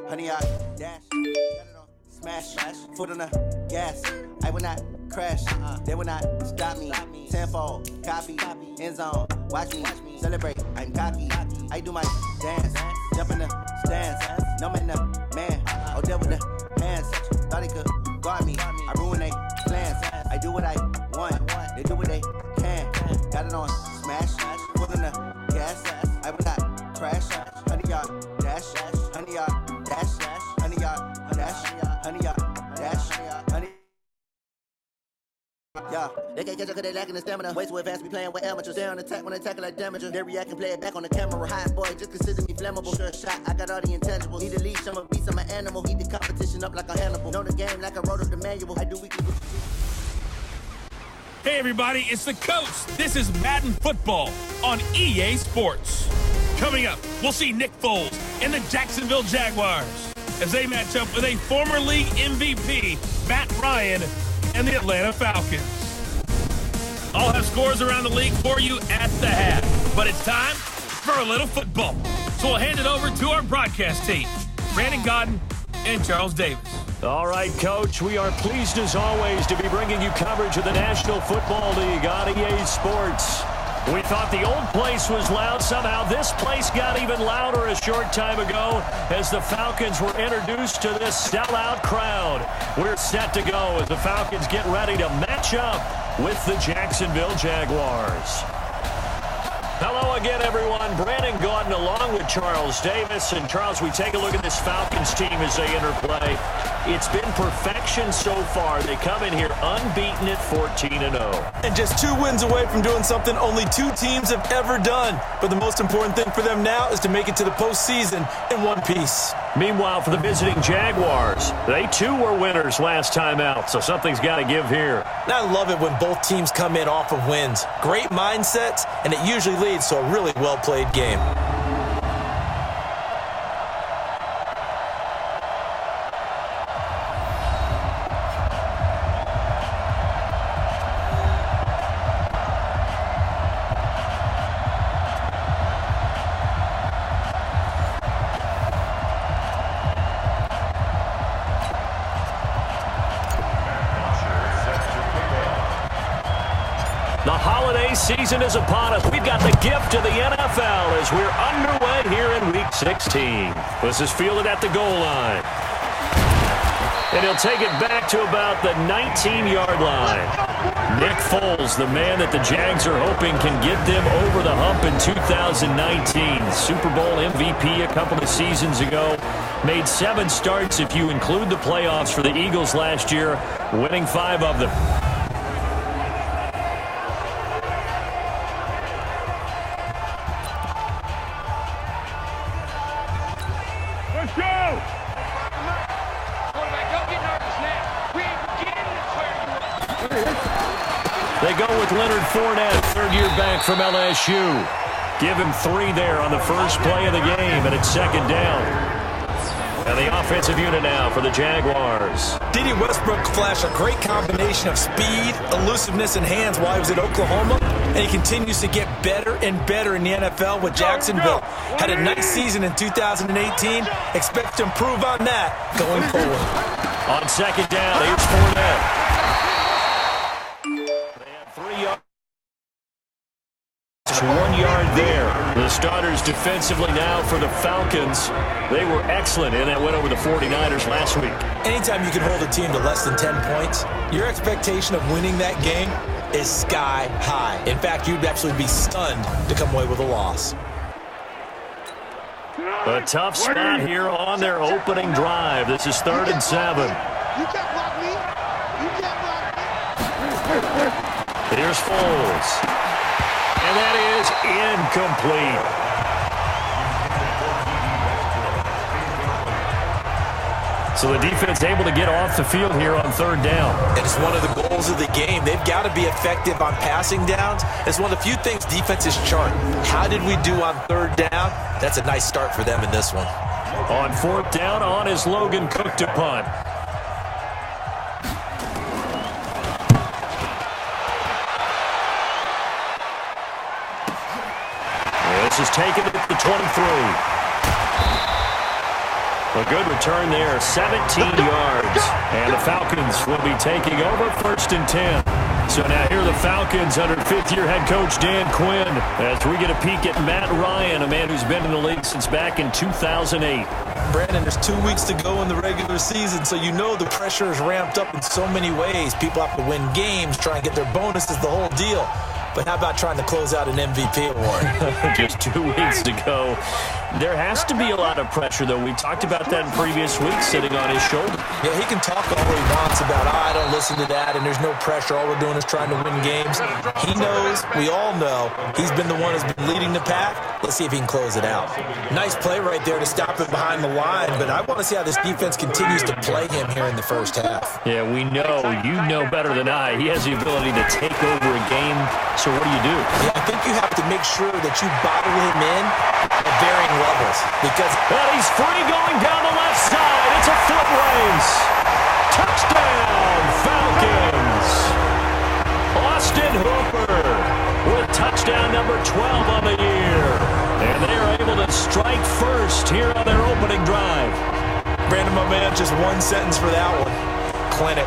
100 yard dash. Got it on smash, foot on the gas. I will not crash, they will not stop me. Tenfold, copy, end zone. Watch me celebrate. I'm cocky. I do my dance, jump in the stands. No man, the man. Oh, there with the hands. Thought he could guard me. I ruin they plans. I do what I want. They do what they can. Got it on smash, foot on the gas. I will not crash. 100 yard dash, 100 yard dash, 100 yard dash, 100 yard dash, 100. Yeah, they can't catch up cause they lacking the stamina. Way too advanced, we playing with amateurs. They on attack when they tackle like damager. They react and play it back on the camera. Hot boy, just consider me flammable. Sure shot, I got all the intangibles. Need a leash, I'm a beast, I'm an animal. Heat the competition up like a Hannibal. Know the game like I wrote up the manual. I do weekly. Hey everybody, it's the Coach. This is Madden Football on EA Sports. Coming up, we'll see Nick Foles and the Jacksonville Jaguars as they match up with a former league MVP, Matt Ryan, and the Atlanta Falcons. I'll have scores around the league for you at the half, but it's time for a little football. So we'll hand it over to our broadcast team, Brandon Godden and Charles Davis. All right, Coach, we are pleased as always to be bringing you coverage of the National Football League on EA Sports. We thought the old place was loud. Somehow this place got even louder a short time ago as the Falcons were introduced to this sellout crowd. We're set to go as the Falcons get ready to match up with the Jacksonville Jaguars. Hello again, everyone. Brandon Gaudin along with Charles Davis. And Charles, we take a look at this Falcons team as they interplay. It's been perfection so far. They come in here unbeaten at 14-0. And just 2 wins away from doing something only 2 teams have ever done. But the most important thing for them now is to make it to the postseason in one piece. Meanwhile, for the visiting Jaguars, they too were winners last time out, so something's got to give here. And I love it when both teams come in off of wins. Great mindsets, and it usually leads to a really well-played game. The holiday season is upon us. We've got the gift of the NFL as we're underway here in Week 16. This is fielded at the goal line. And he'll take it back to about the 19-yard line. Nick Foles, the man that the Jags are hoping can get them over the hump in 2019. Super Bowl MVP a couple of seasons ago. Made 7 starts if you include the playoffs for the Eagles last year, winning 5 of them. They go with Leonard Fournette, third-year back from LSU. Give him 3 there on the first play of the game, and it's second down. And the offensive unit now for the Jaguars. Dede Westbrook flashed a great combination of speed, elusiveness, and hands while he was at Oklahoma, and he continues to get better and better in the NFL with Jacksonville. Had a nice season in 2018. Expect to improve on that going forward. On second down, here's Fournette. They have 3 yards. 1 yard there. The starters defensively now for the Falcons. They were excellent in that win over the 49ers last week. Anytime you can hold a team to less than 10 points, your expectation of winning that game is sky high. In fact, you'd absolutely be stunned to come away with a loss. A tough spot here on their opening drive. This is 3rd and 7. You can't block me. You can't block me. Here's Foles. And that is incomplete. So the defense able to get off the field here on 3rd down. And it's one of the goals of the game. They've got to be effective on passing downs. It's one of the few things defenses chart. How did we do on 3rd down? That's a nice start for them in this one. On 4th down, on is Logan Cook to punt. This is taken at the 23. A good return there, 17 yards. And the Falcons will be taking over 1st and 10. So now here are the Falcons under 5th-year head coach Dan Quinn as we get a peek at Matt Ryan, a man who's been in the league since back in 2008. Brandon, there's 2 weeks to go in the regular season, so you know the pressure is ramped up in so many ways. People have to win games, try and get their bonuses, the whole deal. But how about trying to close out an MVP award? Just 2 weeks to go. There has to be a lot of pressure, though. We talked about that in previous weeks, sitting on his shoulder. Yeah, he can talk all he wants about, I don't listen to that, and there's no pressure. All we're doing is trying to win games. He knows, we all know, he's been the one who's been leading the pack. Let's see if he can close it out. Nice play right there to stop him behind the line, but I want to see how this defense continues to play him here in the first half. Yeah, we know. You know better than I. He has the ability to take over a game. So what do you do? Yeah, I think you have to make sure that you bottle him in at varying levels. Because he's free going down the left side. It's a foot race. Touchdown, Falcons. Austin Hooper with touchdown number 12 on the year. And they are able to strike first here on their opening drive. Brandon, my man, just one sentence for that one. Clinic.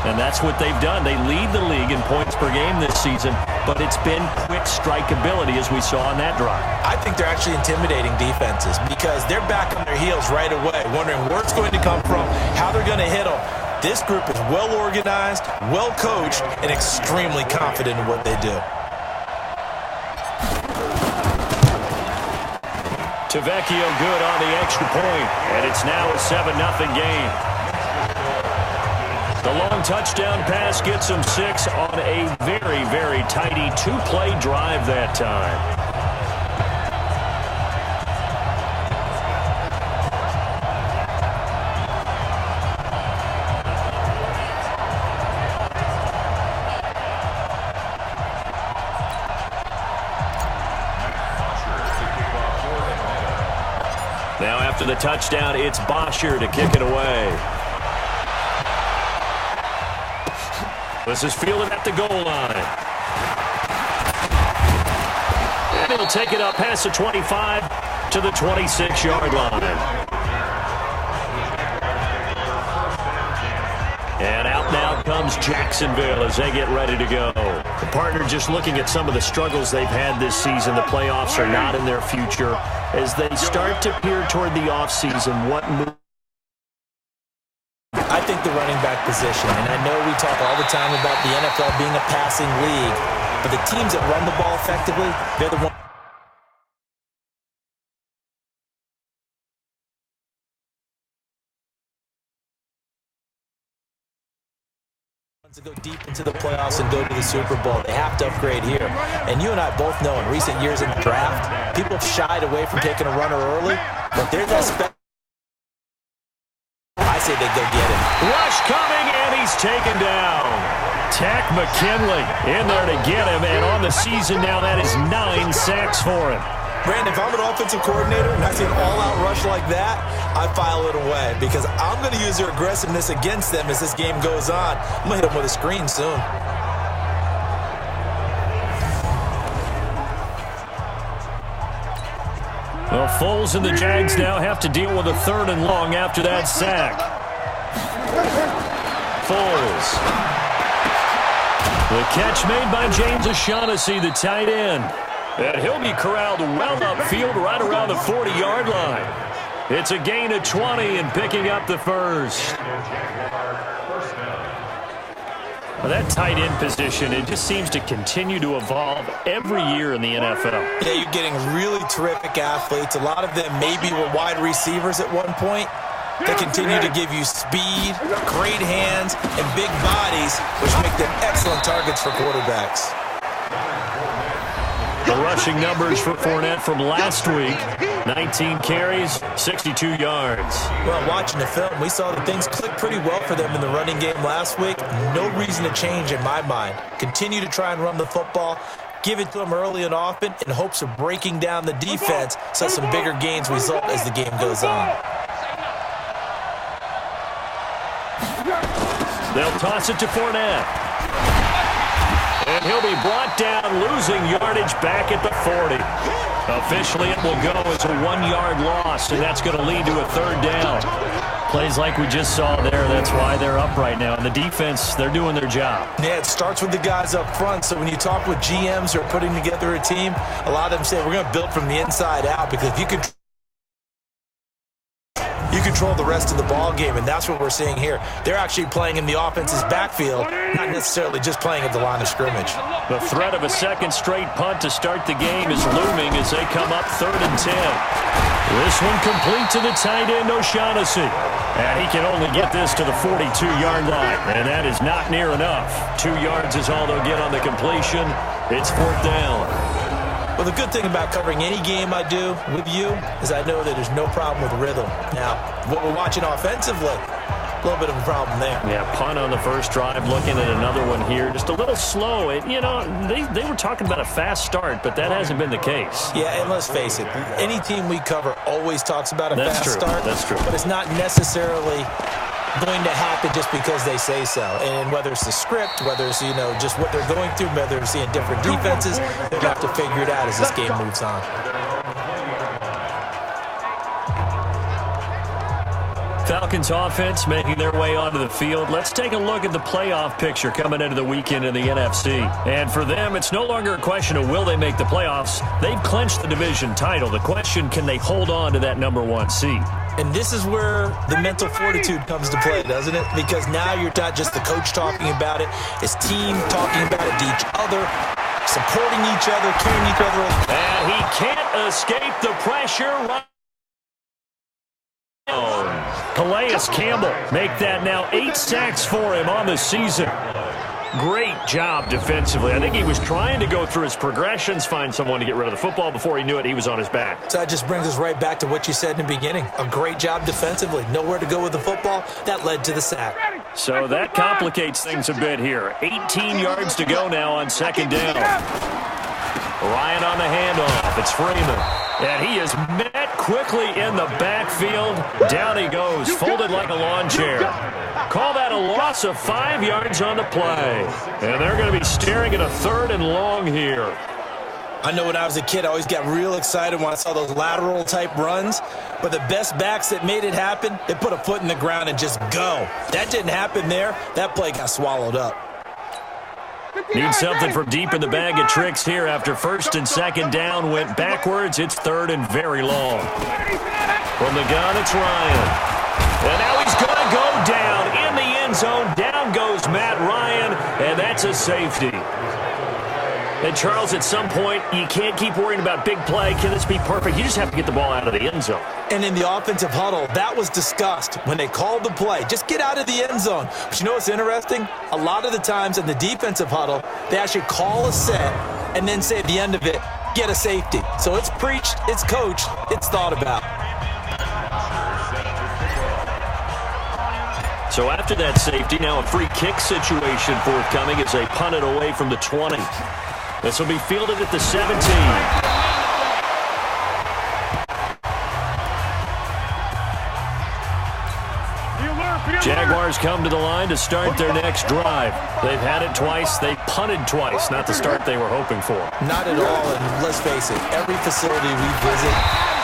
And that's what they've done. They lead the league in points per game this season, but it's been quick strikeability as we saw on that drive. I think they're actually intimidating defenses because they're back on their heels right away, wondering where it's going to come from, how they're going to hit them. This group is well organized, well coached, and extremely confident in what they do. Tavecchio good on the extra point, and it's now a 7-0 game. The long touchdown pass gets them 6 on a very, very tidy 2-play drive that time. Now after the touchdown, it's Bosher to kick it away. This is fielded at the goal line. And he'll take it up past the 25 to the 26-yard line. And out now comes Jacksonville as they get ready to go. The partner just looking at some of the struggles they've had this season. The playoffs are not in their future. As they start to peer toward the offseason, what move? I think the running back position, and I know we talk all the time about the NFL being a passing league, but the teams that run the ball effectively, they're the ones to go deep into the playoffs and go to the Super Bowl. They have to upgrade here. And you and I both know in recent years in the draft, people have shied away from taking a runner early, but there's that special. I say they go get him. Rush coming, and he's taken down. Tack McKinley in there to get him, and on the season now, that is 9 sacks for him. Brandon, if I'm an offensive coordinator and I see an all-out rush like that, I file it away because I'm going to use their aggressiveness against them as this game goes on. I'm going to hit them with a screen soon. Well, Foles and the Jags now have to deal with a 3rd and long after that sack. Foles. The catch made by James O'Shaughnessy, the tight end. And he'll be corralled well upfield right around the 40-yard line. It's a gain of 20 and picking up the first. Well, that tight end position, it just seems to continue to evolve every year in the NFL. Yeah, you're getting really terrific athletes. A lot of them maybe were wide receivers at one point. They continue to give you speed, great hands, and big bodies, which make them excellent targets for quarterbacks. The rushing numbers for Fournette from last week, 19 carries, 62 yards. Well, watching the film, we saw that things clicked pretty well for them in the running game last week. No reason to change in my mind. Continue to try and run the football, give it to them early and often in hopes of breaking down the defense so some bigger gains result as the game goes on. They'll toss it to Fournette. And he'll be brought down, losing yardage back at the 40. Officially, it will go as a 1-yard loss, and that's going to lead to a third down. Plays like we just saw there, that's why they're up right now. And the defense, they're doing their job. Yeah, it starts with the guys up front. So when you talk with GMs who are putting together a team, a lot of them say we're going to build from the inside out, because if you control the rest of the ball game, and that's what we're seeing here. They're actually playing in the offense's backfield, not necessarily just playing at the line of scrimmage. The threat of a second straight punt to start the game is looming as they come up 3rd and 10. This one complete to the tight end, O'Shaughnessy. And he can only get this to the 42-yard line, and that is not near enough. 2 yards is all they'll get on the completion. It's 4th down. Well, the good thing about covering any game I do with you is I know that there's no problem with rhythm. Now, what we're watching offensively, a little bit of a problem there. Yeah, punt on the first drive, looking at another one here. Just a little slow. They were talking about a fast start, but that hasn't been the case. Yeah, and let's face it, any team we cover always talks about a fast start. That's true. But it's not necessarily going to happen just because they say so. And whether it's the script, whether it's, just what they're going through, whether they're seeing different defenses, they're going to have to figure it out as this game moves on. Falcons offense making their way onto the field. Let's take a look at the playoff picture coming into the weekend in the NFC. And for them, it's no longer a question of will they make the playoffs. They've clinched the division title. The question, can they hold on to that #1 seed? And this is where the mental fortitude comes to play, doesn't it? Because now you're not just the coach talking about it. It's team talking about it to each other, supporting each other, carrying each other. And he can't escape the pressure. Calais Campbell make that now 8 sacks for him on the season. Great job defensively. I think he was trying to go through his progressions, find someone to get rid of the football. Before he knew it, he was on his back. So that just brings us right back to what you said in the beginning. A great job defensively. Nowhere to go with the football. That led to the sack. So that complicates things a bit here. 18 yards to go now on 2nd down. Ryan on the handoff. It's Freeman. And he is met quickly in the backfield. Down he goes, folded like a lawn chair. Call that a loss of 5 yards on the play. And they're going to be staring at a 3rd and long here. I know when I was a kid, I always got real excited when I saw those lateral-type runs. But the best backs that made it happen, they put a foot in the ground and just go. That didn't happen there. That play got swallowed up. Need something from deep in the bag of tricks here after 1st and 2nd down went backwards. It's 3rd and very long. From the gun, it's Ryan. And now he's going to go down in the end zone. Down goes Matt Ryan, and that's a safety. And, Charles, at some point, you can't keep worrying about big play. Can this be perfect? You just have to get the ball out of the end zone. And in the offensive huddle, that was discussed when they called the play. Just get out of the end zone. But you know what's interesting? A lot of the times in the defensive huddle, they actually call a set and then say at the end of it, get a safety. So it's preached, it's coached, it's thought about. So after that safety, now a free kick situation forthcoming as they punt it away from the 20. This will be fielded at the 17. Jaguars come to the line to start their next drive. They've had it twice. They punted twice. Not the start they were hoping for. Not at all, and let's face it, every facility we visit,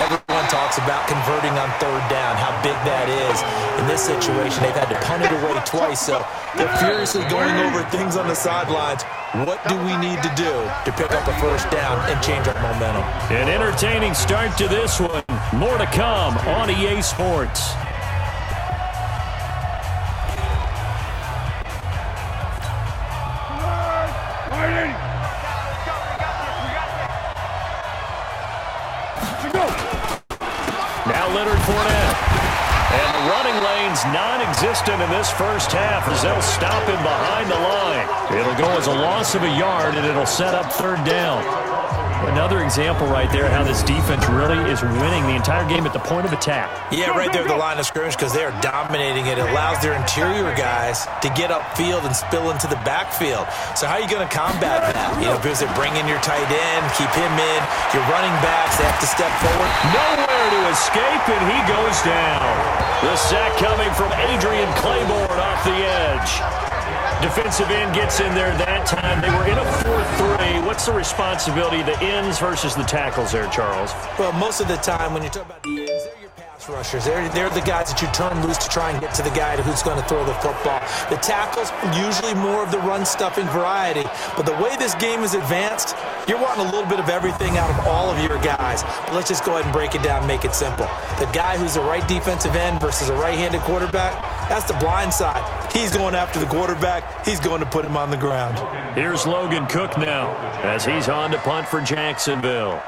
everyone talks about converting on 3rd down, how big that is. In this situation, they've had to punt it away twice, so they're furiously going over things on the sidelines. What do we need to do to pick up a 1st down and change our momentum? An entertaining start to this one. More to come on EA Sports. And the running lane's non-existent in this first half as they'll stop him behind the line. It'll go as a loss of a yard, and it'll set up 3rd down. Another example right there how this defense really is winning the entire game at the point of attack. Yeah, right there at the line of scrimmage because they are dominating it. It allows their interior guys to get upfield and spill into the backfield. So how are you going to combat that? Because they bring in your tight end, keep him in. Your running backs, they have to step forward. Nowhere to escape, and he goes down. The sack coming from Adrian Claiborne off the edge. Defensive end gets in there that time. They were in a 4-3. What's the responsibility, the ends versus the tackles there, Charles? Well, most of the time when you talk about the ends, they're your pass rushers. They're the guys that you turn loose to try and get to the guy who's going to throw the football. The tackles, usually more of the run-stuffing variety. But the way this game is advanced, you're wanting a little bit of everything out of all of your guys. But let's just go ahead and break it down and make it simple. The guy who's a right defensive end versus a right-handed quarterback, that's the blind side. He's going after the quarterback. He's going to put him on the ground. Here's Logan Cook now as he's on to punt for Jacksonville.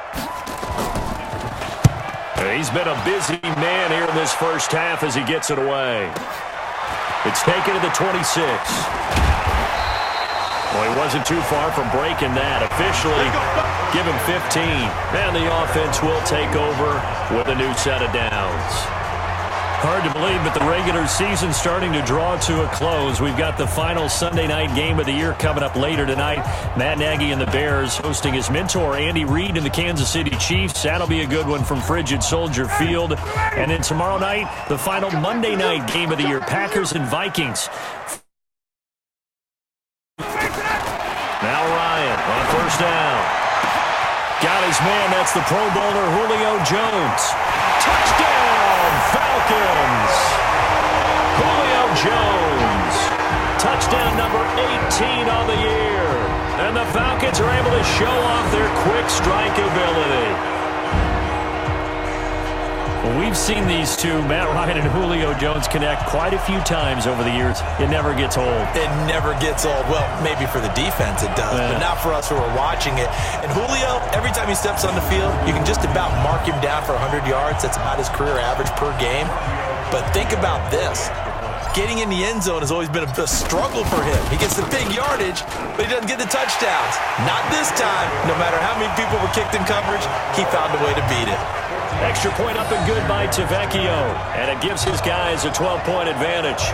He's been a busy man here in this first half as he gets it away. It's taken to the 26. Well, he wasn't too far from breaking that. Officially, give him 15. And the offense will take over with a new set of downs. Hard to believe, but the regular season's starting to draw to a close. We've got the final Sunday night game of the year coming up later tonight. Matt Nagy and the Bears hosting his mentor, Andy Reid, and the Kansas City Chiefs. That'll be a good one from Frigid Soldier Field. And then tomorrow night, the final Monday night game of the year, Packers and Vikings. Now Ryan on first down. Got his man. That's the Pro Bowler Julio Jones. Touchdown, Falcons! Julio Jones. Touchdown number 18 on the year. And the Falcons are able to show off their quick strike ability. Well, we've seen these two, Matt Ryan and Julio Jones, connect quite a few times over the years. It never gets old. It never gets old. Well, maybe for the defense it does, but not for us who are watching it. And Julio, every time he steps on the field, you can just about mark him down for 100 yards. That's about his career average per game. But think about this. Getting in the end zone has always been a struggle for him. He gets the big yardage, but he doesn't get the touchdowns. Not this time. No matter how many people were kicked in coverage, he found a way to beat it. Extra point up and good by Tavecchio, and it gives his guys a 12-point advantage.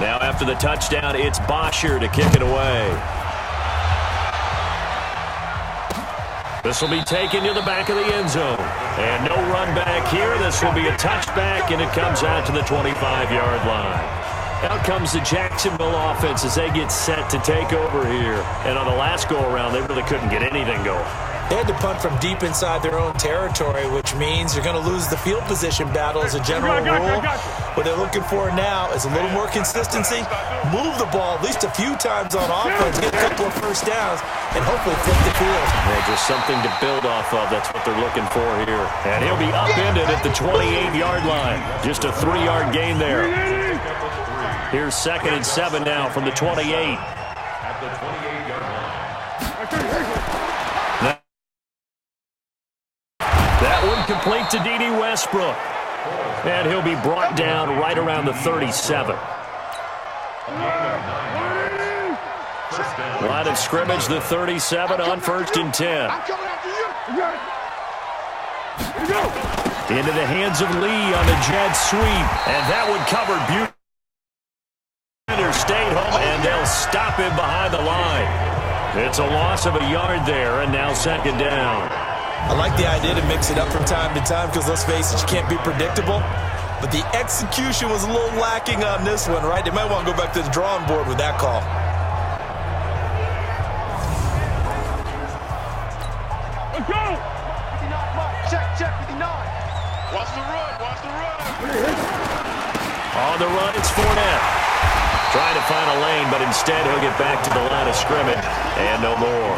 Now after the touchdown, it's Bosher to kick it away. This will be taken to the back of the end zone. And no run back here. This will be a touchback, and it comes out to the 25-yard line. Out comes the Jacksonville offense as they get set to take over here. And on the last go-around, they really couldn't get anything going. They had to punt from deep inside their own territory, which means you're going to lose the field position battle as a general rule. What they're looking for now is a little more consistency, move the ball at least a few times on offense, get a couple of first downs, and hopefully flip the field. Yeah, just something to build off of. That's what they're looking for here. And he'll be upended at the 28-yard line. Just a 3-yard gain there. Here's 2nd and 7 now from the 28. At the 28-yard line. That one complete to D.D. Westbrook. And he'll be brought down right around the 37. Line of scrimmage, the 37 on 1st and 10. Into the hands of Lee on the jet sweep. And that one covered beautifully. Stayed home, and they'll stop him behind the line. It's a loss of a yard there, and now 2nd down. I like the idea to mix it up from time to time because, let's face it, you can't be predictable. But the execution was a little lacking on this one, right? They might want to go back to the drawing board with that call. Let's go! 59, check, 59. Watch the run. On the run, it's Fournette. Trying to find a lane, but instead he'll get back to the line of scrimmage, and no more.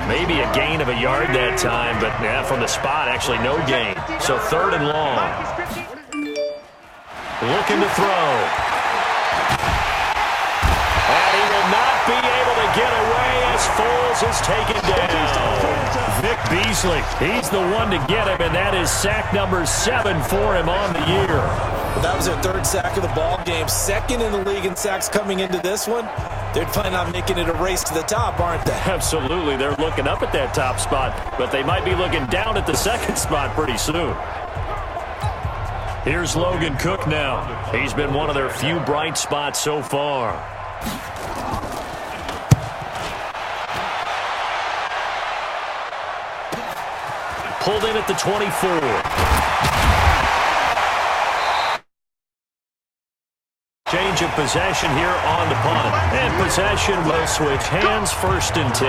Maybe a gain of a yard that time, but from the spot, actually no gain. So 3rd and long. Looking to throw. And he will not be able to get away as Foles is taken down. Vic Beasley, he's the one to get him, and that is sack number 7 for him on the year. Well, that was their 3rd sack of the ball game. 2nd in the league in sacks coming into this one. They're planning on making it a race to the top, aren't they? Absolutely. They're looking up at that top spot, but they might be looking down at the 2nd spot pretty soon. Here's Logan Cook now. He's been one of their few bright spots so far. pulled in at the 24. Change of possession here on the punt. And possession will switch hands, 1st and 10.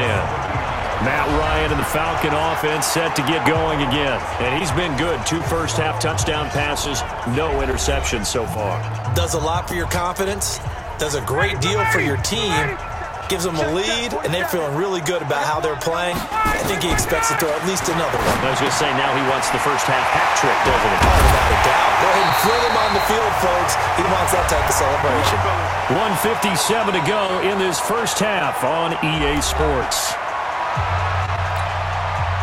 Matt Ryan and the Falcon offense set to get going again. And he's been good. 2 first-half touchdown passes, no interceptions so far. Does a lot for your confidence. Does a great deal for your team. Gives them a lead, and they're feeling really good about how they're playing. I think he expects to throw at least another one. I was just saying, now he wants the first-half hat trick, doesn't he? Oh, without a doubt. Go ahead and throw him on the field, folks. He wants that type of celebration. 1:57 to go in this first half on EA Sports.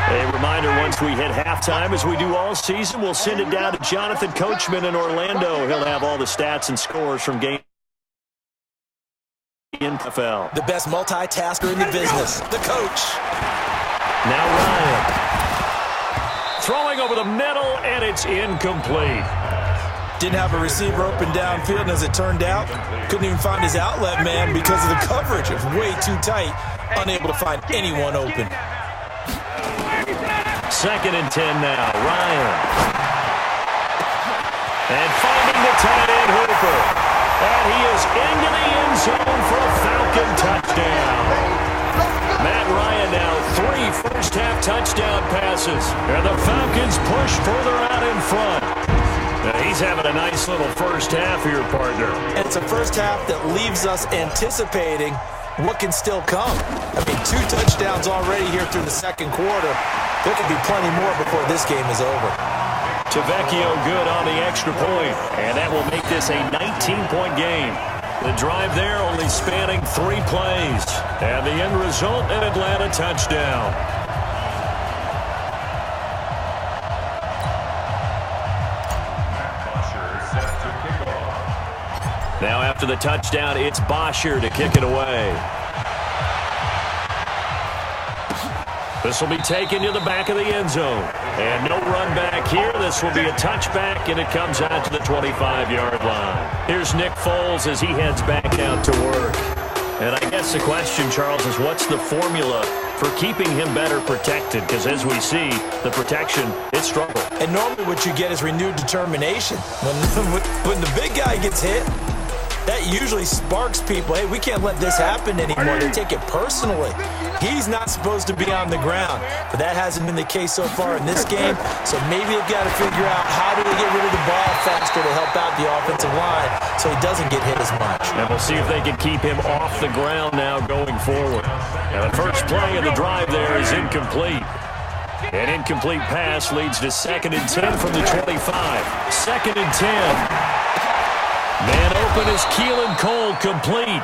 A reminder, once we hit halftime, as we do all season, we'll send it down to Jonathan Coachman in Orlando. He'll have all the stats and scores from game NFL. The best multitasker in the business, the coach. Now Ryan. Throwing over the middle, and it's incomplete. Didn't have a receiver open downfield, and as it turned out, couldn't even find his outlet man because of the coverage. It was way too tight, unable to find anyone open. 2nd and 10 now. Ryan. And finding the tight end Hooper. And he is into the end zone for a Falcon touchdown. Matt Ryan now 3 first-half touchdown passes. And the Falcons push further out in front. Now he's having a nice little first half here, partner. And it's a first half that leaves us anticipating what can still come. I mean, 2 touchdowns already here through the second quarter. There could be plenty more before this game is over. Tavecchio good on the extra point, and that will make this a 19-point game. The drive there only spanning 3 plays, and the end result, an Atlanta touchdown. Now after the touchdown, it's Bosher to kick it away. This will be taken to the back of the end zone. And no run back here. This will be a touchback, and it comes out to the 25-yard line. Here's Nick Foles as he heads back out to work. And I guess the question, Charles, is what's the formula for keeping him better protected? Because as we see, the protection, it's struggle. And normally what you get is renewed determination. When the big guy gets hit, that usually sparks people. Hey, we can't let this happen anymore. They take it personally. He's not supposed to be on the ground, but that hasn't been the case so far in this game. So maybe they've got to figure out how do they get rid of the ball faster to help out the offensive line so he doesn't get hit as much. And we'll see if they can keep him off the ground now going forward. Now the first play of the drive there is incomplete. An incomplete pass leads to 2nd and 10 from the 25. 2nd and 10. Man open is Keelan Cole, complete.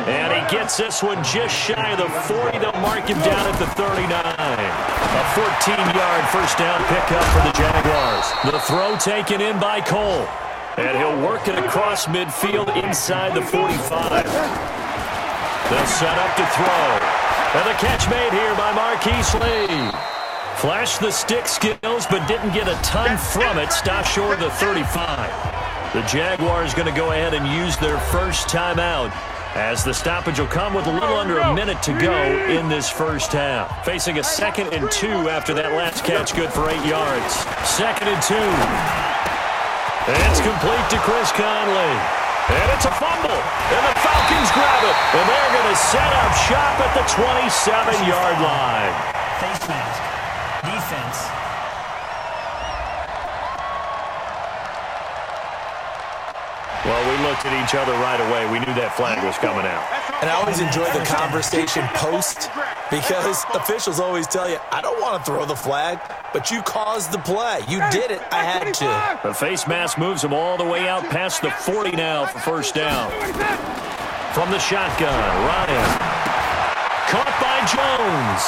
And he gets this one just shy of the 40. They'll mark him down at the 39. A 14-yard first down pickup for the Jaguars. The throw taken in by Cole. And he'll work it across midfield inside the 45. They'll set up to throw. And the catch made here by Marquise Lee. Flashed the stick skills, but didn't get a ton from it. Stopped short of the 35. The Jaguars going to go ahead and use their first timeout, as the stoppage will come with a little under a minute to go in this first half. Facing a 2nd and 2 after that last catch, good for 8 yards. 2nd and 2. It's complete to Chris Conley. And it's a fumble. And the Falcons grab it. And they're going to set up shop at the 27-yard line. Face mask. Defense. Well, we looked at each other right away. We knew that flag was coming out. And I always enjoy the conversation post, because officials always tell you, I don't want to throw the flag, but you caused the play. You did it. I had to. The face mask moves him all the way out past the 40 now for first down. From the shotgun, Ryan. Caught by Jones.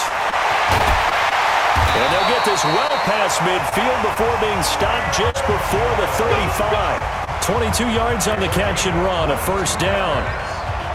And they'll get this well past midfield before being stopped just before the 35. 22 yards on the catch and run, a first down.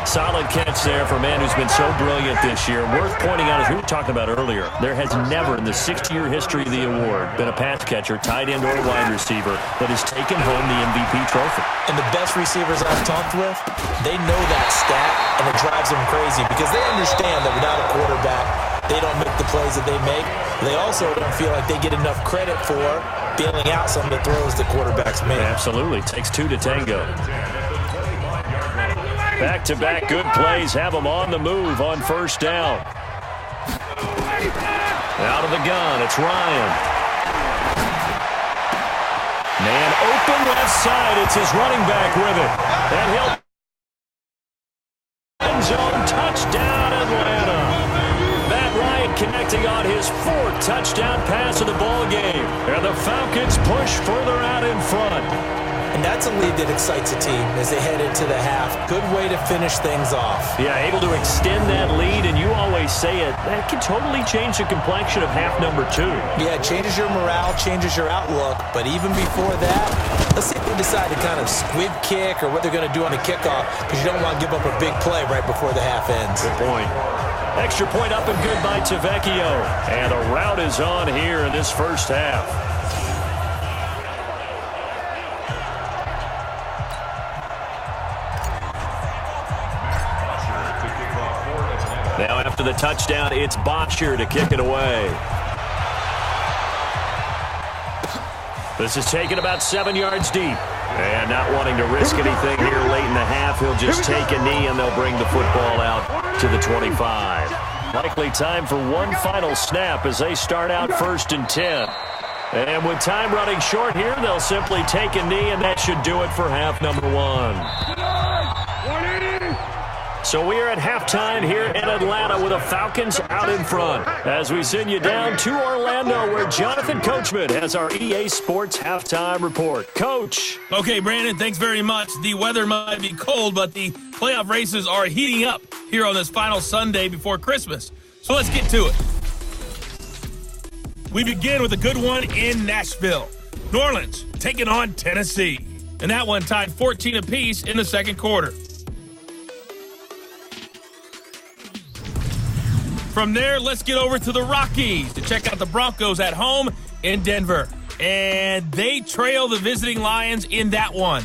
Solid catch there for a man who's been so brilliant this year. Worth pointing out, as we were talking about earlier, there has never in the 6-year history of the award been a pass catcher, tight end, or wide receiver that has taken home the MVP trophy. And the best receivers I've talked with, they know that stat, and it drives them crazy because they understand that without a quarterback, they don't make the plays that they make. They also don't feel like they get enough credit for bailing out some of the throws the quarterbacks make. Absolutely. Takes two to tango. Back-to-back good plays have them on the move on first down. Out of the gun, it's Ryan. Man open left side. It's his running back with it. And he'll end zone touchdown Atlanta. Matt Ryan connecting on his fourth touchdown pass of the ball game. And the Falcons push further out in front. And that's a lead that excites a team as they head into the half. Good way to finish things off. Yeah, able to extend that lead, and you always say it, that can totally change the complexion of half number 2. Yeah, it changes your morale, changes your outlook. But even before that, let's see if they decide to kind of squib kick or what they're going to do on the kickoff, because you don't want to give up a big play right before the half ends. Good point. Extra point up and good by Tavecchio. And a rout is on here in this first half. Now after the touchdown, it's Botcher to kick it away. This is taken about 7 yards deep. And not wanting to risk anything here late in the half, he'll just take a knee and they'll bring the football out to the 25. Likely time for one final snap as they start out 1st and 10. And with time running short here, they'll simply take a knee, and that should do it for half number 1. So we are at halftime here in Atlanta with the Falcons out in front. As we send you down to Orlando, where Jonathan Coachman has our EA Sports halftime report. Coach. Okay, Brandon, thanks very much. The weather might be cold, but the playoff races are heating up here on this final Sunday before Christmas. So let's get to it. We begin with a good one in Nashville. New Orleans taking on Tennessee. And that one tied 14 apiece in the second quarter. From there, let's get over to the Rockies to check out the Broncos at home in Denver. And they trail the visiting Lions in that one.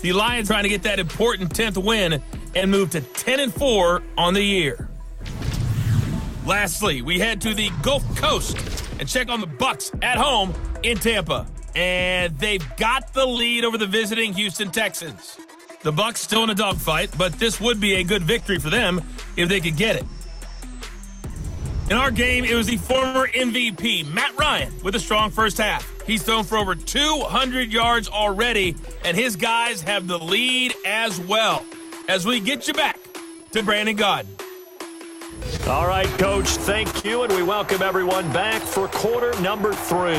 The Lions trying to get that important 10th win and move to 10-4 on the year. Lastly, we head to the Gulf Coast and check on the Bucs at home in Tampa. And they've got the lead over the visiting Houston Texans. The Bucs still in a dogfight, but this would be a good victory for them if they could get it. In our game, it was the former MVP, Matt Ryan, with a strong first half. He's thrown for over 200 yards already, and his guys have the lead as well. As we get you back to Brandon Gaudin. All right, Coach, thank you, and we welcome everyone back for quarter number 3.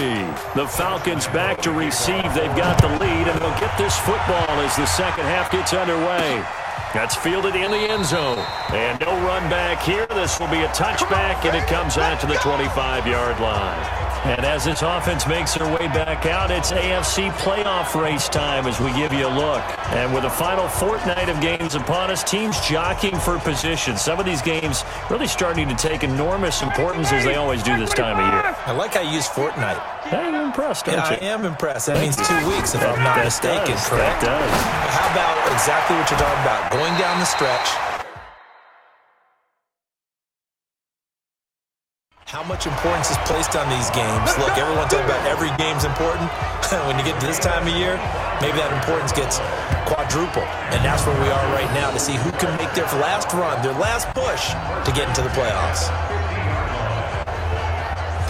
The Falcons back to receive. They've got the lead, and they'll get this football as the second half gets underway. That's fielded in the end zone. And no run back here. This will be a touchback, and it comes out to the 25-yard line. And as this offense makes their way back out, it's AFC playoff race time as we give you a look. And with the final fortnight of games upon us, teams jockeying for position. Some of these games really starting to take enormous importance as they always do this time of year. I like how you use fortnight. Hey, you're impressed, aren't you? I am impressed. That means 2 weeks, if I'm not mistaken, correct? That does. How about exactly what you're talking about? Going down the stretch. How much importance is placed on these games? Look, everyone talks about every game's important. When you get to this time of year, maybe that importance gets quadruple. And that's where we are right now to see who can make their last run, their last push to get into the playoffs.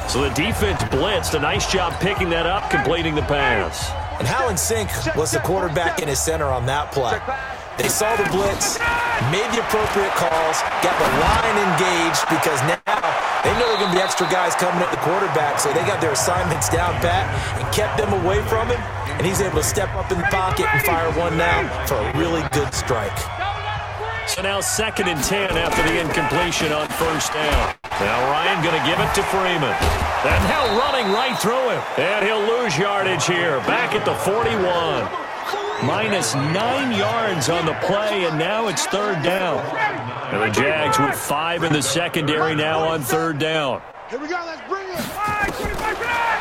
So the defense blitzed. A nice job picking that up, completing the pass. And how in sync was the quarterback in his center on that play? They saw the blitz, made the appropriate calls, got the line engaged because now they know there are going to be extra guys coming at the quarterback, so they got their assignments down pat and kept them away from him, and he's able to step up in the pocket and fire one now for a really good strike. So now 2nd and 10 after the incompletion on first down. Now Ryan going to give it to Freeman. And now running right through him. And he'll lose yardage here. Back at the 41. Minus 9 yards on the play, and now it's 3rd down. And the Jags with 5 in the secondary now on 3rd down. Here we go, let's bring it.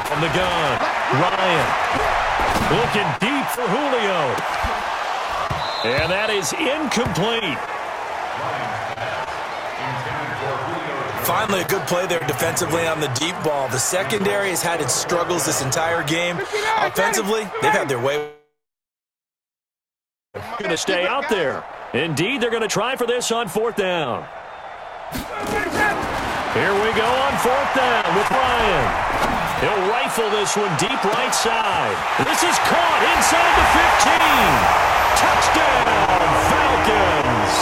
From the gun, Ryan looking deep for Julio. And that is incomplete. Finally, a good play there defensively on the deep ball. The secondary has had its struggles this entire game. Offensively, they've had their way. Going to stay out there. Indeed, they're going to try for this on 4th down. Here we go on 4th down with Ryan. He'll rifle this one deep right side. This is caught inside the 15. Touchdown, Falcons.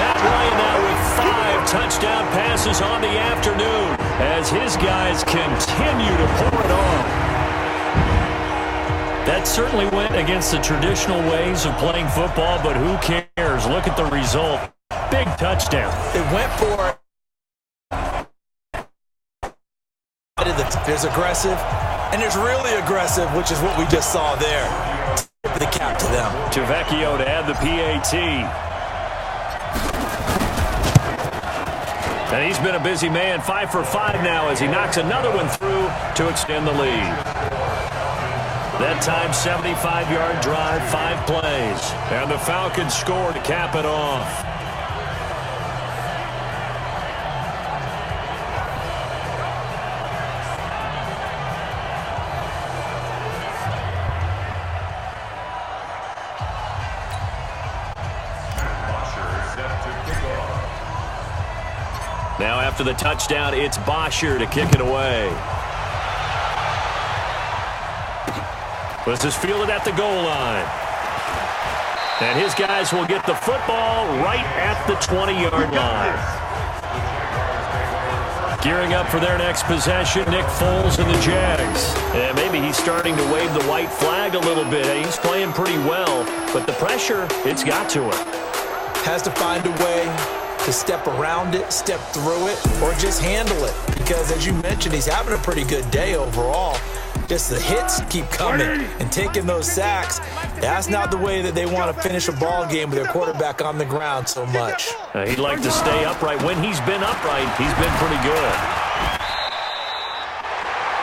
Matt Ryan now with 5 touchdown passes on the afternoon as his guys continue to pour it on. That certainly went against the traditional ways of playing football, but who cares? Look at the result. Big touchdown. It went for it. There's aggressive, and there's really aggressive, which is what we just saw there. Tip of the cap to them. To Vecchio to add the PAT. And he's been a busy man, 5 for 5 now as he knocks another one through to extend the lead. That time, 75-yard drive, 5 plays. And the Falcons score to cap it off. Now after the touchdown, it's Bosher to kick it away. This is fielded at the goal line. And his guys will get the football right at the 20-yard line. Gearing up for their next possession, Nick Foles and the Jags. And maybe he's starting to wave the white flag a little bit. He's playing pretty well, but the pressure, it's got to him. Has to find a way to step around it, step through it, or just handle it. Because as you mentioned, he's having a pretty good day overall. Just the hits keep coming and taking those sacks. That's not the way that they want to finish a ball game with their quarterback on the ground so much. He'd like to stay upright. When he's been upright, he's been pretty good.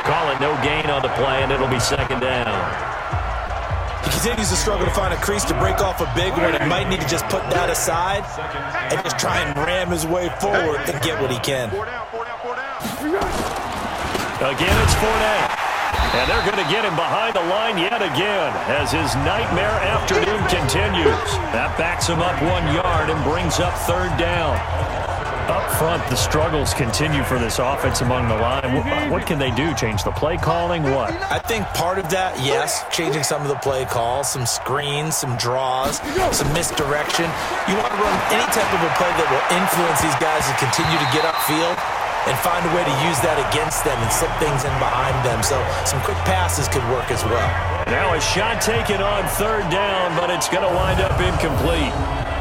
Call it no gain on the play, and it'll be 2nd down. He continues to struggle to find a crease to break off a big one. He might need to just put that aside and just try and ram his way forward and get what he can. Again, it's Fournette. And they're going to get him behind the line yet again as his nightmare afternoon continues. That backs him up 1 yard and brings up 3rd down. Up front, the struggles continue for this offense among the line. What can they do? Change the play calling? What? I think part of that, yes, changing some of the play calls, some screens, some draws, some misdirection. You want to run any type of a play that will influence these guys to continue to get upfield and find a way to use that against them and slip things in behind them. So some quick passes could work as well. Now a shot taken on 3rd down, but it's going to wind up incomplete.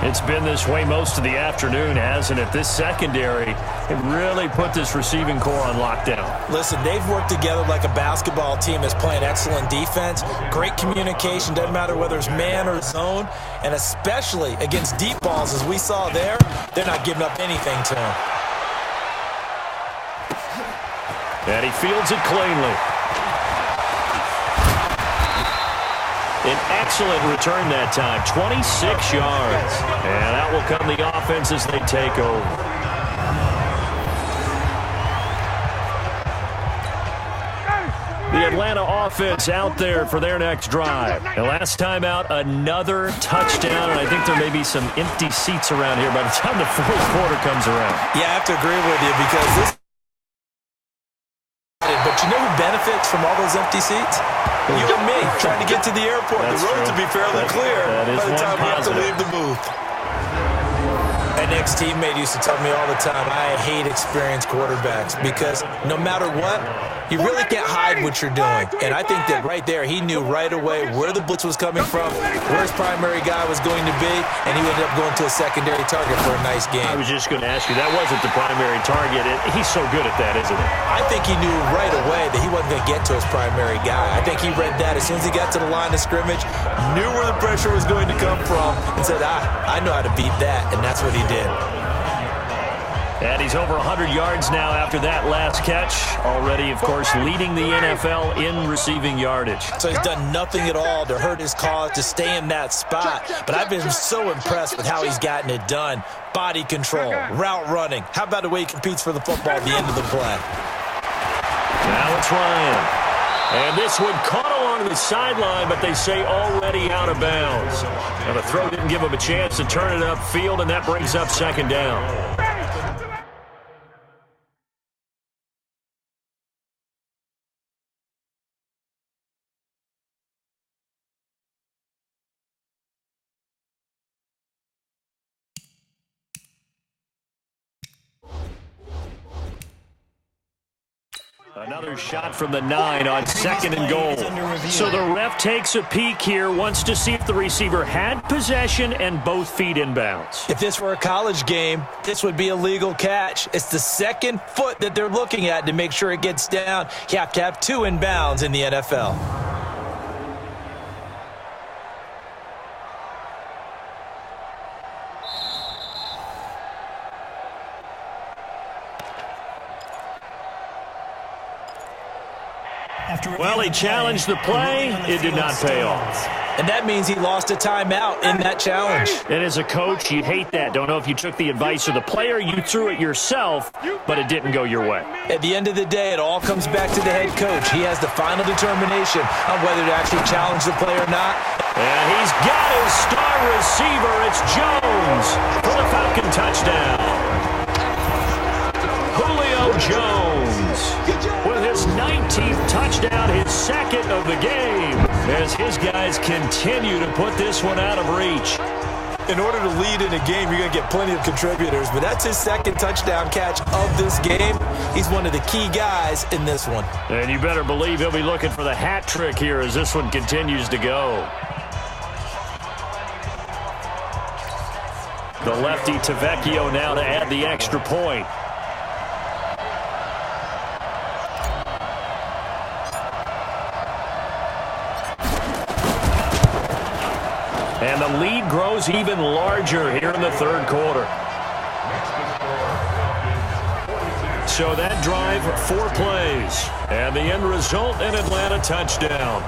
It's been this way most of the afternoon, hasn't it? This secondary, it really put this receiving core on lockdown. Listen, they've worked together like a basketball team that's playing excellent defense. Great communication, doesn't matter whether it's man or zone, and especially against deep balls, as we saw there, they're not giving up anything to them. And he fields it cleanly. An excellent return that time, 26 yards. And out will come the offense as they take over. The Atlanta offense out there for their next drive. And last time out, another touchdown, and I think there may be some empty seats around here by the time the 4th quarter comes around. Yeah, I have to agree with you because this... But you know who benefits from all those empty seats? You and me, trying to get to the airport. That's the road true. to be fairly clear by the time we have to leave the booth. An ex-teammate used to tell me all the time, I hate experienced quarterbacks because no matter what, you really can't hide what you're doing. And I think that right there, he knew right away where the blitz was coming from, where his primary guy was going to be, and he ended up going to a secondary target for a nice game. I was just going to ask you, that wasn't the primary target. He's so good at that, isn't he? I think he knew right away that he wasn't going to get to his primary guy. I think he read that as soon as he got to the line of scrimmage, knew where the pressure was going to come from, and said, I know how to beat that, and that's what he did. And he's over 100 yards now after that last catch. Already, of course, leading the NFL in receiving yardage. So he's done nothing at all to hurt his cause, to stay in that spot. But I've been so impressed with how he's gotten it done. Body control, route running. How about the way he competes for the football at the end of the play? Now it's Ryan. And this one caught along the sideline, but they say already out of bounds. Now the throw didn't give him a chance to turn it upfield, and that brings up second down. Another shot from the 9 on 2nd and goal. So the ref takes a peek here, wants to see if the receiver had possession and both feet inbounds. If this were a college game, this would be a legal catch. It's the second foot that they're looking at to make sure it gets down. You have to have 2 inbounds in the NFL. Well, he challenged the play. It did not pay off. And that means he lost a timeout in that challenge. And as a coach, you hate that. Don't know if you took the advice of the player, you threw it yourself, but it didn't go your way. At the end of the day, it all comes back to the head coach. He has the final determination on whether to actually challenge the play or not. And he's got his star receiver. It's Jones for the Falcon touchdown. Julio Jones with his 19th touchdown, his second of the game, as his guys continue to put this one out of reach. In order to lead in a game, you're going to get plenty of contributors, but that's his second touchdown catch of this game. He's one of the key guys in this one. And you better believe he'll be looking for the hat trick here as this one continues to go. The lefty Tavecchio now to add the extra point. And the lead grows even larger here in the third quarter. So that drive, 4 plays. And the end result, an Atlanta touchdown.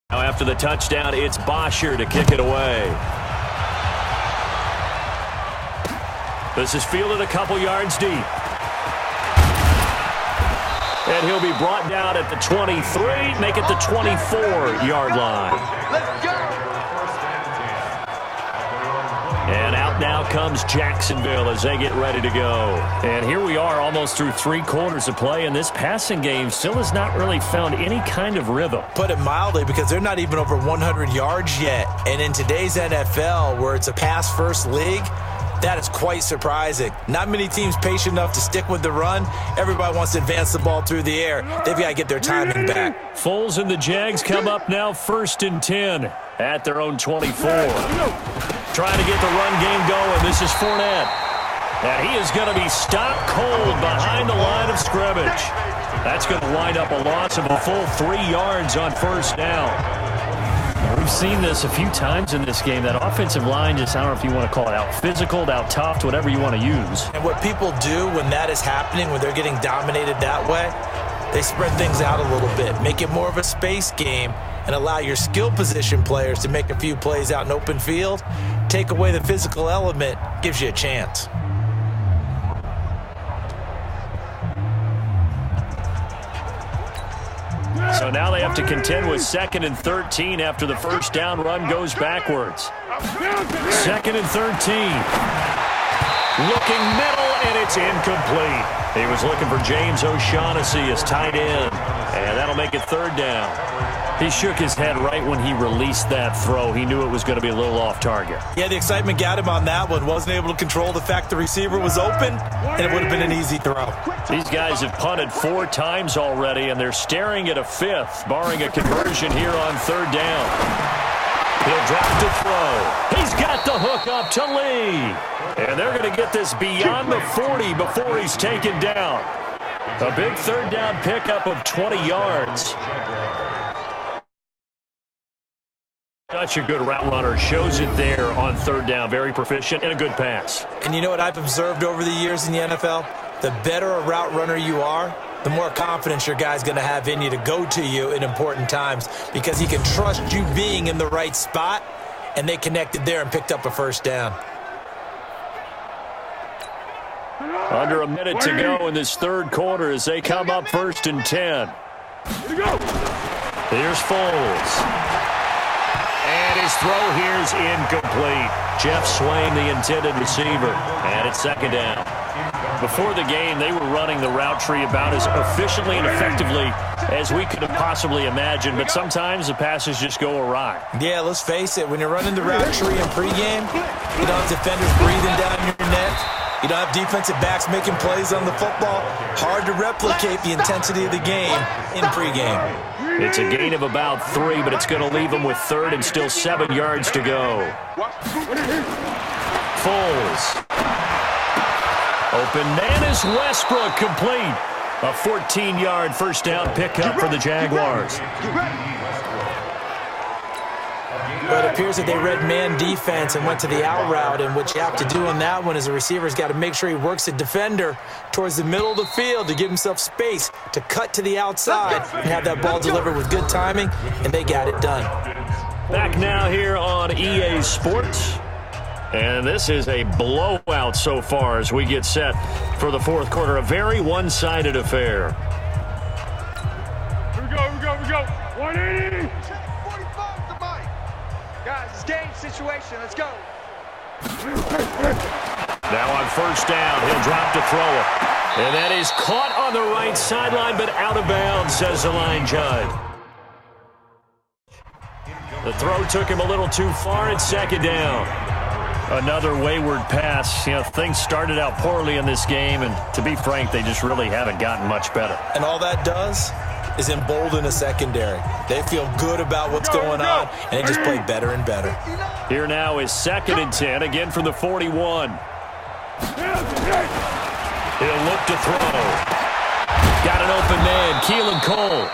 After the touchdown, it's Bosher to kick it away. This is fielded a couple yards deep. And he'll be brought down at the 23, make it the 24-yard line. Let's go! And out now comes Jacksonville as they get ready to go. And here we are almost through 3 quarters of play, and this passing game still has not really found any kind of rhythm. Put it mildly, because they're not even over 100 yards yet. And in today's NFL, where it's a pass-first league, that is quite surprising. Not many teams patient enough to stick with the run. Everybody wants to advance the ball through the air. They've got to get their timing back. Foles and the Jags come up now 1st and 10 at their own 24. Trying to get the run game going. This is Fournette. And he is going to be stopped cold behind the line of scrimmage. That's going to wind up a loss of a full 3 yards on 1st down. We've seen this a few times in this game. That offensive line just, I don't know if you want to call it out physical, out tough, whatever you want to use. And what people do when that is happening, when they're getting dominated that way, they spread things out a little bit, make it more of a space game, and allow your skill position players to make a few plays out in open field. Take away the physical element, gives you a chance. So now they have to contend with 2nd and 13 after the 1st down run goes backwards. 2nd and 13. Looking middle, and it's incomplete. He was looking for James O'Shaughnessy as tight end, and that'll make it 3rd down. He shook his head right when he released that throw. He knew it was going to be a little off target. Yeah, the excitement got him on that one. Wasn't able to control the fact the receiver was open, and it would have been an easy throw. These guys have punted 4 times already, and they're staring at a 5th, barring a conversion here on 3rd down. He'll drop to throw. He's got the hook up to Lee. And they're going to get this beyond the 40 before he's taken down. A big 3rd down pickup of 20 yards. Such a good route runner. Shows it there on 3rd down. Very proficient and a good pass. And you know what I've observed over the years in the NFL? The better a route runner you are, the more confidence your guy's going to have in you to go to you in important times because he can trust you being in the right spot, and they connected there and picked up a 1st down. Under a minute to go in this 3rd quarter as they come up 1st and 10. Here's Foles. And his throw here is incomplete. Jeff Swain, the intended receiver. And it's 2nd down. Before the game, they were running the route tree about as efficiently and effectively as we could have possibly imagined. But sometimes the passes just go awry. Yeah, let's face it. When you're running the route tree in pregame, you don't have defenders breathing down your neck. You don't have defensive backs making plays on the football. Hard to replicate the intensity of the game in pregame. It's a gain of about 3, but it's going to leave them with 3rd and still 7 yards to go. Foles. Open man is Westbrook, complete. A 14-yard 1st down pickup for the Jaguars. But it appears that they read man defense and went to the out route, and what you have to do on that one is the receiver's got to make sure he works the defender towards the middle of the field to give himself space to cut to the outside and have that ball delivered with good timing, and they got it done. Back now here on EA Sports. And this is a blowout so far as we get set for the 4th quarter. A very one-sided affair. Here we go. 180. Guys, it's game situation. Let's go. Now on 1st down, he'll drop to throw it. And that is caught on the right sideline, but out of bounds, says the line judge. The throw took him a little too far. It's 2nd down. Another wayward pass. You know, things started out poorly in this game, and to be frank, they just really haven't gotten much better. And all that does is embolden a secondary. They feel good about what's going on, and they just play better and better. Here now is 2nd and 10, again from the 41. He'll look to throw. Got an open man, Keelan Cole.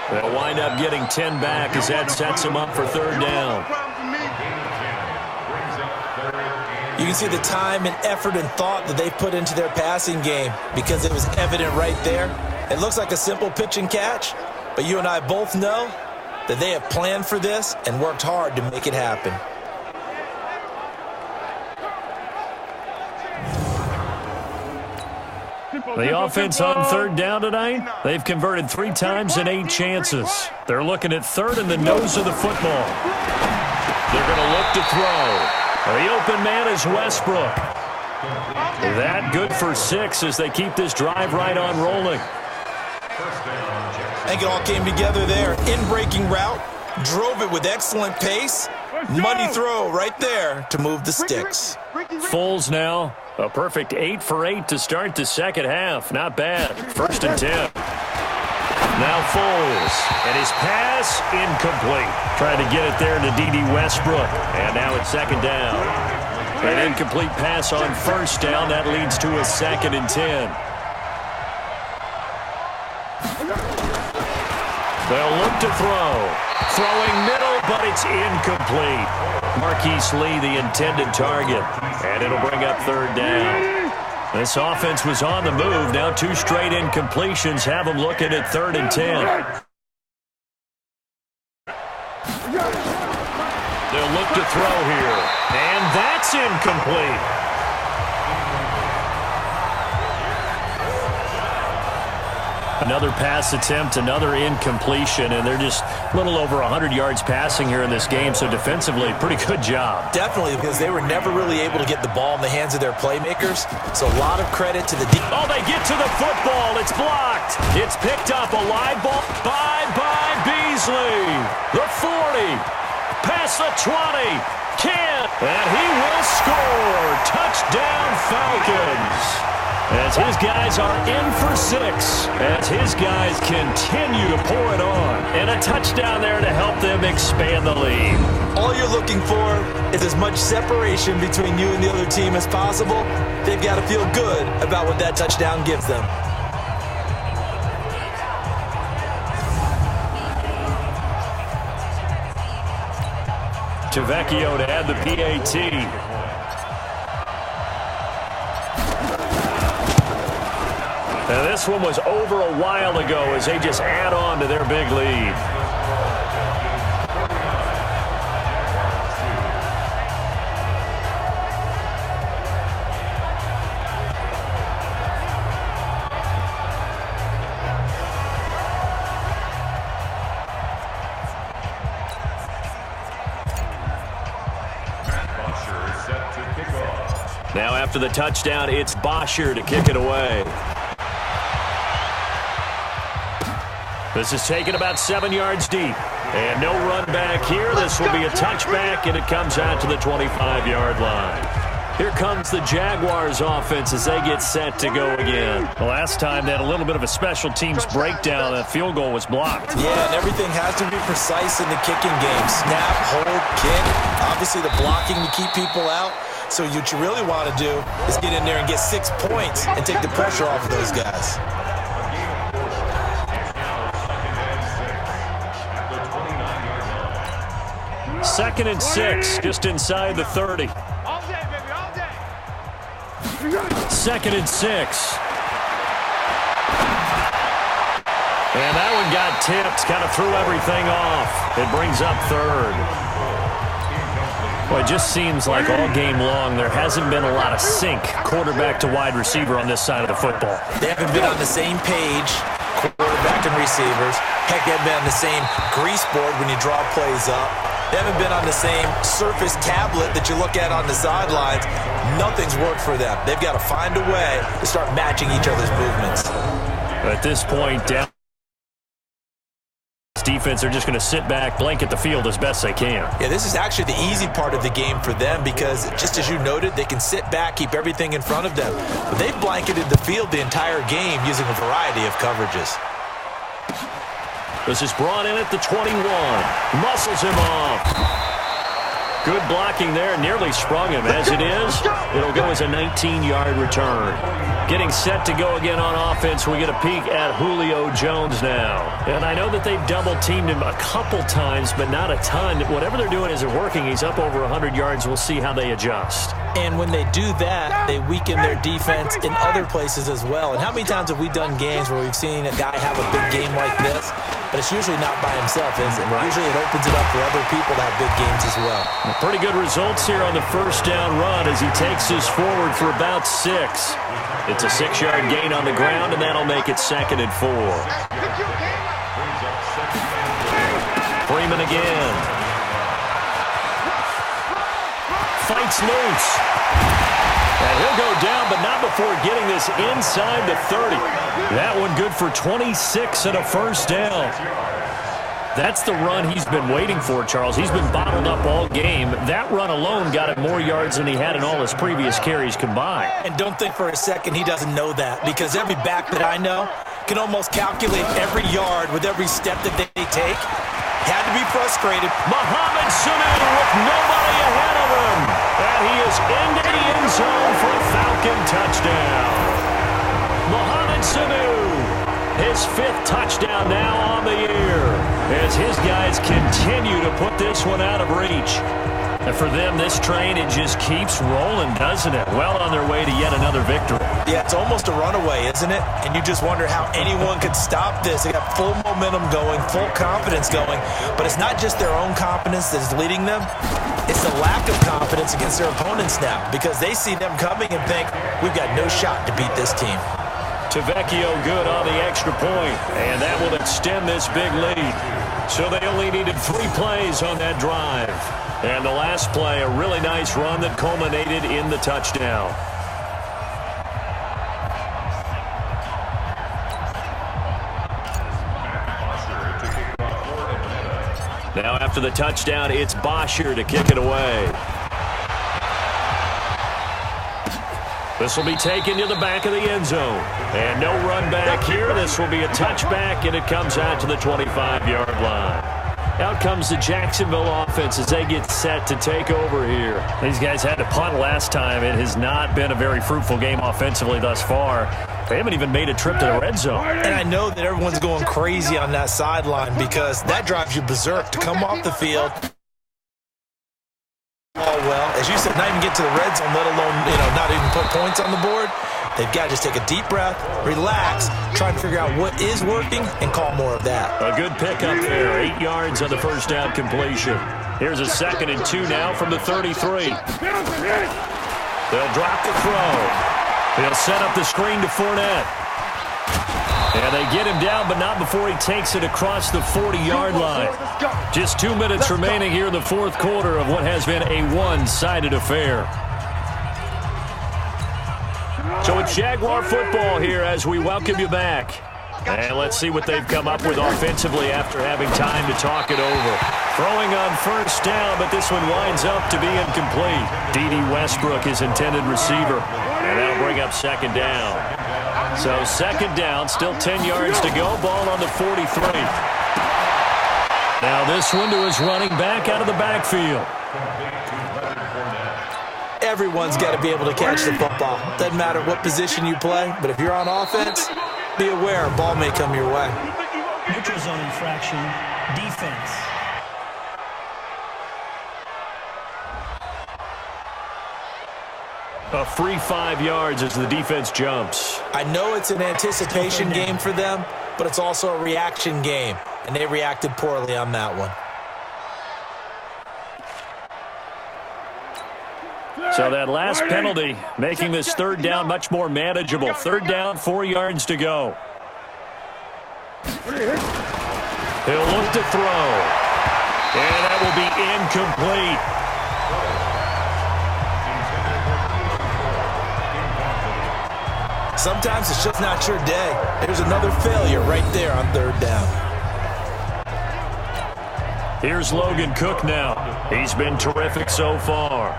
They'll wind up getting 10 back as that sets him up for 3rd down. You can see the time and effort and thought that they put into their passing game because it was evident right there. It looks like a simple pitch and catch, but you and I both know that they have planned for this and worked hard to make it happen. The offense on 3rd down tonight, they've converted 3 times in 8 chances. They're looking at 3rd in the nose of the football. They're going to look to throw. The open man is Westbrook. That good for 6 as they keep this drive right on rolling. I think it all came together there. In-breaking route, drove it with excellent pace. Money throw right there to move the sticks. Foles now, a perfect 8 for 8 to start the 2nd half. Not bad. 1st and 10. Now Foles, and his pass incomplete. Trying to get it there to D.D. Westbrook, and now it's 2nd down. An incomplete pass on 1st down. That leads to a 2nd and 10. They'll look to throw. Throwing middle, but it's incomplete. Marquise Lee, the intended target, and it'll bring up 3rd down. This offense was on the move. Now 2 straight incompletions have them looking at 3rd and 10. They'll look to throw here, and that's incomplete. Another pass attempt, another incompletion, and they're just a little over 100 yards passing here in this game, so defensively, pretty good job. Definitely, because they were never really able to get the ball in the hands of their playmakers, so a lot of credit to the defense. Oh, they get to the football. It's blocked. It's picked up. A live ball by Beasley. The 40. Past the 20. And he will score. Touchdown, Falcons. As his guys are in for 6. As his guys continue to pour it on. And a touchdown there to help them expand the lead. All you're looking for is as much separation between you and the other team as possible. They've got to feel good about what that touchdown gives them. Vecchio to add the PAT. Now this one was over a while ago as they just add on to their big lead. Now after the touchdown, it's Bosher to kick it away. This is taken about 7 yards deep. And no run back here. This will be a touchback, and it comes out to the 25-yard line. Here comes the Jaguars offense as they get set to go again. The last time they had a little bit of a special teams breakdown. That field goal was blocked. Yeah, and everything has to be precise in the kicking game. Snap, hold, kick. Obviously the blocking to keep people out. So what you really want to do is get in there and get 6 points and take the pressure off of those guys. Second and 6, just inside the 30. All day, baby, all day. Second and 6. And that one got tipped, kind of threw everything off. It brings up third. Well, it just seems like all game long there hasn't been a lot of sync quarterback to wide receiver on this side of the football. They haven't been on the same page, quarterback and receivers. Heck, they haven't been on the same grease board when you draw plays up. They haven't been on the same Surface tablet that you look at on the sidelines. Nothing's worked for them. They've got to find a way to start matching each other's movements. At this point, down defense, they're just going to sit back, blanket the field as best they can. Yeah, this is actually the easy part of the game for them because, just as you noted, they can sit back, keep everything in front of them. But they've blanketed the field the entire game using a variety of coverages. This is brought in at the 21. Muscles him off. Good blocking there. Nearly sprung him. As it is, it'll go as a 19-yard return. Getting set to go again on offense. We get a peek at Julio Jones now. And I know that they've double-teamed him a couple times, but not a ton. Whatever they're doing isn't working. He's up over 100 yards. We'll see how they adjust. And when they do that, they weaken their defense in other places as well. And how many times have we done games where we've seen a guy have a big game like this, but it's usually not by himself, is it? Right. Usually it opens it up for other people to have big games as well. Pretty good results here on the first down run as he takes us forward for about 6. It's a 6-yard gain on the ground, and that'll make it 2nd and 4. Freeman again. Fights loose. And he'll go down, but not before getting this inside the 30. That one good for 26 and a first down. That's the run he's been waiting for, Charles. He's been bottled up all game. That run alone got him more yards than he had in all his previous carries combined. And don't think for a second he doesn't know that, because every back that I know can almost calculate every yard with every step that they take. Had to be frustrated. Mohamed Sanu with nobody ahead of him. And he is into the end zone for a Falcon touchdown. Mohamed Sanu, his 5th touchdown now on the year, as his guys continue to put this one out of reach. And for them, this train, it just keeps rolling, doesn't it? Well on their way to yet another victory. Yeah, it's almost a runaway, isn't it? And you just wonder how anyone could stop this. They got full momentum going, full confidence going. But it's not just their own confidence that's leading them. It's the lack of confidence against their opponents now, because they see them coming and think, we've got no shot to beat this team. Tavecchio good on the extra point, and that will extend this big lead. So they only needed 3 plays on that drive. And the last play, a really nice run that culminated in the touchdown. Now after the touchdown, it's Bosher to kick it away. This will be taken to the back of the end zone. And no run back here. This will be a touchback, and it comes out to the 25-yard line. Out comes the Jacksonville offense as they get set to take over here. These guys had to punt last time. It has not been a very fruitful game offensively thus far. They haven't even made a trip to the red zone. And I know that everyone's going crazy on that sideline because that drives you berserk to come off the field. Oh, well, as you said, not even get to the red zone, let alone, not even put points on the board. They've got to just take a deep breath, relax, try to figure out what is working, and call more of that. A good pickup there, 8 yards on the first down completion. Here's a 2nd and 2 now from the 33. They'll drop the throw. He'll set up the screen to Fournette. And they get him down, but not before he takes it across the 40-yard line. Just 2 minutes remaining here in the fourth quarter of what has been a one-sided affair. So it's Jaguar football here as we welcome you back. And let's see what they've come up with offensively after having time to talk it over. Throwing on first down, but this one winds up to be incomplete. D.D. Westbrook is intended receiver, and that'll bring up 2nd down. So 2nd down, still 10 yards to go, ball on the 43. Now this one to his running back out of the backfield. Everyone's got to be able to catch the football. Doesn't matter what position you play, but if you're on offense, be aware a ball may come your way. Neutral zone infraction, defense. A free 5 yards as the defense jumps. I know it's an anticipation game for them, but it's also a reaction game, and they reacted poorly on that one. So that last penalty making this 3rd down much more manageable. 3rd down, 4 yards to go. He'll look to throw. And that will be incomplete. Sometimes it's just not your day. There's another failure right there on 3rd down. Here's Logan Cook now. He's been terrific so far.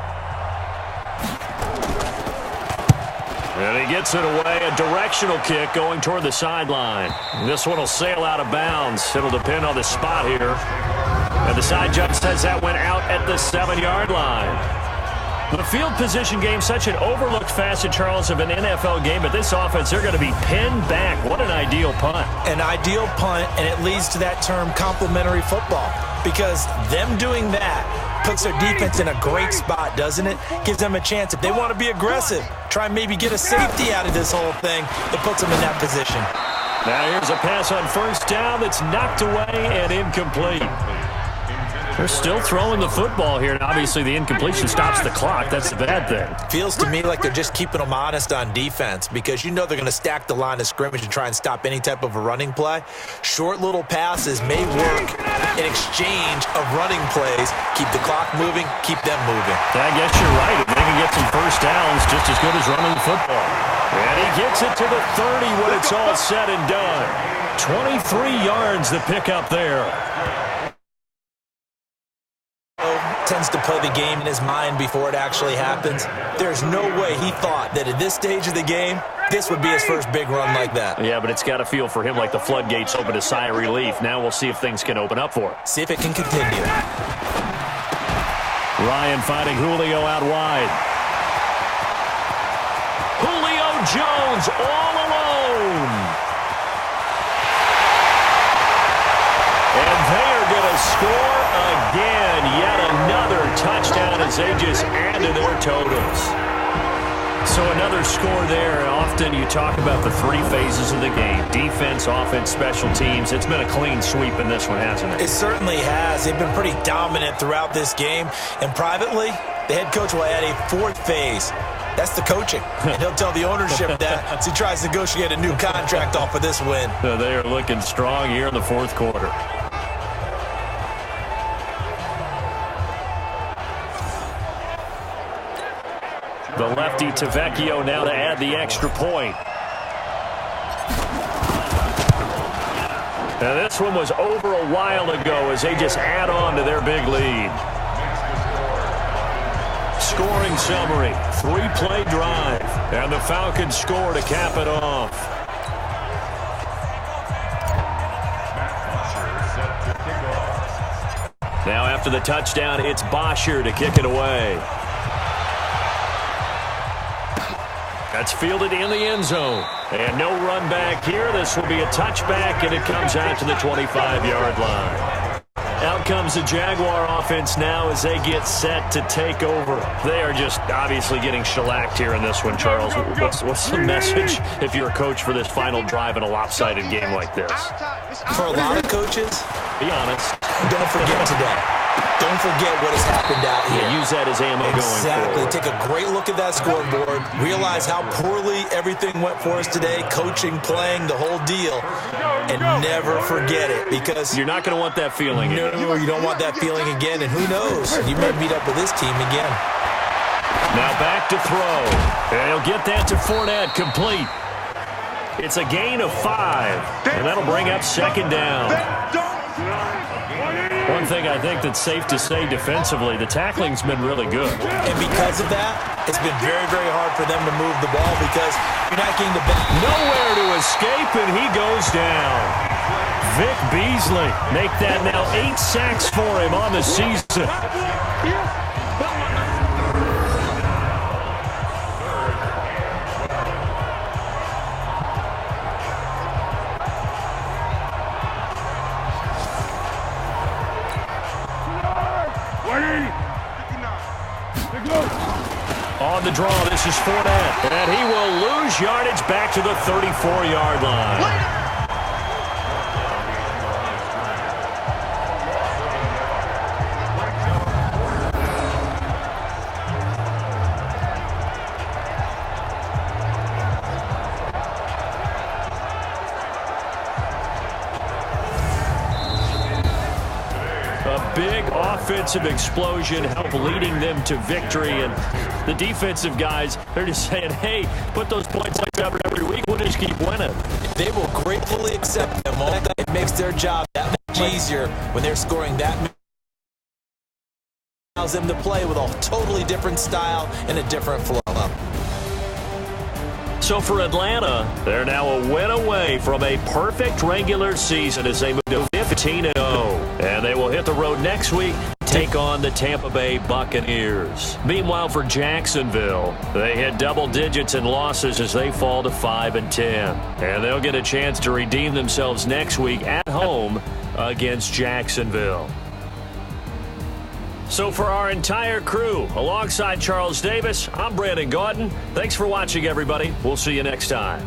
And he gets it away, a directional kick going toward the sideline. This one will sail out of bounds. It'll depend on the spot here. And the side judge says that went out at the 7-yard line. The field position game, such an overlooked facet, Charles, of an NFL game, but this offense, they're going to be pinned back. What an ideal punt. An ideal punt, and it leads to that term complementary football, because them doing that puts their defense in a great spot, doesn't it? Gives them a chance. If they want to be aggressive, try and maybe get a safety out of this whole thing, it puts them in that position. Now here's a pass on first down that's knocked away and incomplete. They're still throwing the football here, and obviously the incompletion stops the clock. That's the bad thing. Feels to me like they're just keeping them honest on defense, because you know they're going to stack the line of scrimmage and try and stop any type of a running play. Short little passes may work in exchange of running plays. Keep the clock moving, keep them moving. I guess you're right. If they can get some first downs, just as good as running the football. And he gets it to the 30 when it's all said and done. 23 yards the pickup there. Tends to play the game in his mind before it actually happens. There's no way he thought that at this stage of the game, this would be his first big run like that. Yeah, but it's got to feel for him like the floodgates open a sigh of relief. Now we'll see if things can open up for him. See if it can continue. Ryan finding Julio out wide. Julio Jones all alone. And they are going to score again. Yet another touchdown as they just add to their totals. So another score there. Often you talk about the 3 phases of the game. Defense, offense, special teams. It's been a clean sweep in this one, hasn't it? It certainly has. They've been pretty dominant throughout this game. And privately, the head coach will add a 4th phase. That's the coaching. And he'll tell the ownership that as he tries to negotiate a new contract off of this win. They are looking strong here in the fourth quarter. The lefty Tavecchio now to add the extra point. Now this one was over a while ago as they just add on to their big lead. Scoring summary, 3-play drive, and the Falcons score to cap it off. Now after the touchdown, it's Bosher to kick it away. That's fielded in the end zone. And no run back here. This will be a touchback, and it comes out to the 25-yard line. Out comes the Jaguar offense now as they get set to take over. They are just obviously getting shellacked here in this one, Charles. What's the message if you're a coach for this final drive in a lopsided game like this? For a lot of coaches, be honest. Don't forget today. Don't forget what has happened out here. Yeah, use that as ammo going forward. Exactly. Take a great look at that scoreboard. Realize how poorly everything went for us today. Coaching, playing, the whole deal. And never forget it, because you're not going to want that feeling again. No, you don't want that feeling again. And who knows? You may meet up with this team again. Now back to throw. And he'll get that to Fournette, complete. It's a gain of 5. And that'll bring up second down. One thing I think that's safe to say defensively, the tackling's been really good. And because of that, it's been very, very hard for them to move the ball because you're not getting the back. Nowhere to escape, and he goes down. Vic Beasley, make that now 8 sacks for him on the season. On the draw, this is Fournette, and he will lose yardage back to the 34-yard line. Big offensive explosion helped leading them to victory, and the defensive guys, they're just saying, hey, put those points up every week, we'll just keep winning. They will gratefully accept them. It makes their job that much easier when they're scoring that many. Allows them to play with a totally different style and a different flow. So for Atlanta, they're now a win away from a perfect regular season as they move to 15-0. And they will hit the road next week to take on the Tampa Bay Buccaneers. Meanwhile, for Jacksonville, they hit double digits in losses as they fall to 5-10. And they'll get a chance to redeem themselves next week at home against Jacksonville. So for our entire crew, alongside Charles Davis, I'm Brandon Gautin. Thanks for watching, everybody. We'll see you next time.